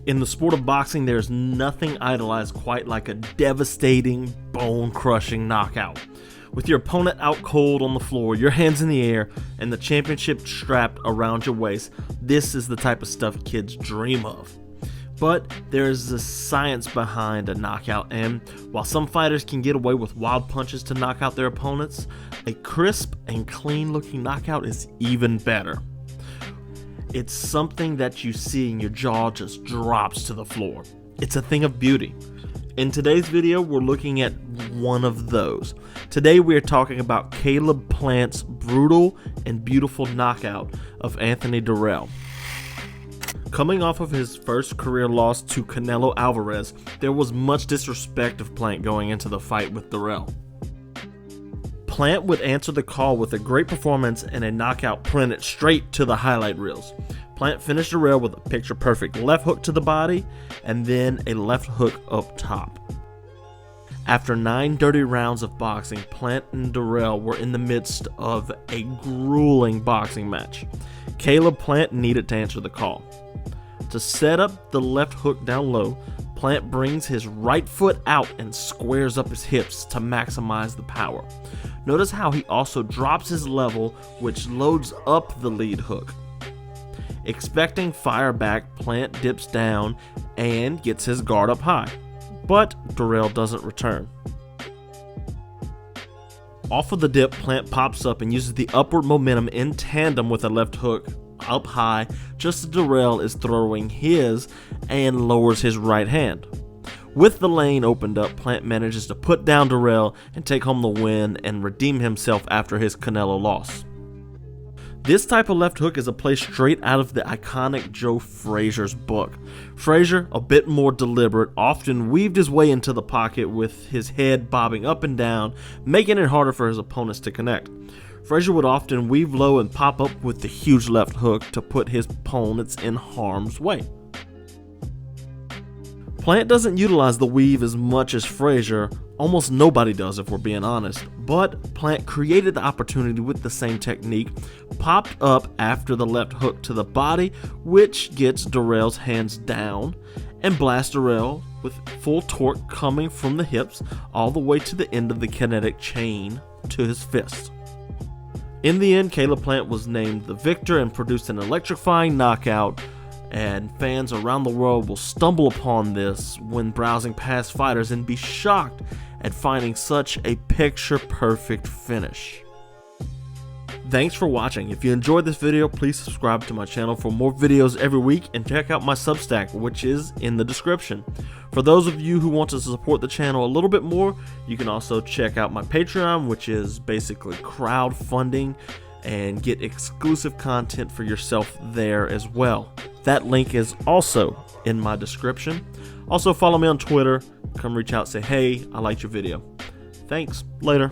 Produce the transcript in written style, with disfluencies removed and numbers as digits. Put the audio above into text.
In the sport of boxing, there's nothing idolized quite like a devastating, bone-crushing knockout. With your opponent out cold on the floor, your hands in the air, and the championship strapped around your waist, this is the type of stuff kids dream of. But there's a science behind a knockout, and while some fighters can get away with wild punches to knock out their opponents, a crisp and clean-looking knockout is even better. It's something that you see and your jaw just drops to the floor. It's a thing of beauty. In today's video, we're looking at one of those. Today we are talking about Caleb Plant's brutal and beautiful knockout of Anthony Dirrell. Coming off of his first career loss to Canelo Alvarez, there was much disrespect of Plant going into the fight with Dirrell. Plant would answer the call with a great performance and a knockout printed straight to the highlight reels. Plant finished Dirrell with a picture-perfect left hook to the body and then a left hook up top. After 9 dirty rounds of boxing, Plant and Dirrell were in the midst of a grueling boxing match. Caleb Plant needed to answer the call. To set up the left hook down low, Plant brings his right foot out and squares up his hips to maximize the power. Notice how he also drops his level, which loads up the lead hook. Expecting fire back, Plant dips down and gets his guard up high, but Dirrell doesn't return. Off of the dip, Plant pops up and uses the upward momentum in tandem with a left hook up high just as Dirrell is throwing his and lowers his right hand. With the lane opened up, Plant manages to put down Dirrell and take home the win and redeem himself after his Canelo loss. This type of left hook is a play straight out of the iconic Joe Frazier's book. Frazier, a bit more deliberate, often weaved his way into the pocket with his head bobbing up and down, making it harder for his opponents to connect. Frazier would often weave low and pop up with the huge left hook to put his opponents in harm's way. Plant doesn't utilize the weave as much as Frazier, almost nobody does if we're being honest, but Plant created the opportunity with the same technique, popped up after the left hook to the body, which gets Dirrell's hands down, and blasts Dirrell with full torque coming from the hips all the way to the end of the kinetic chain to his fist. In the end, Caleb Plant was named the victor and produced an electrifying knockout, and fans around the world will stumble upon this when browsing past fighters and be shocked at finding such a picture-perfect finish. Thanks for watching. If you enjoyed this video, please subscribe to my channel for more videos every week and check out my Substack, which is in the description. For those of you who want to support the channel a little bit more, you can also check out my Patreon, which is basically crowdfunding, and get exclusive content for yourself there as well. That link is also in my description. Also follow me on Twitter. Come reach out, say, hey, I liked your video. Thanks. Later.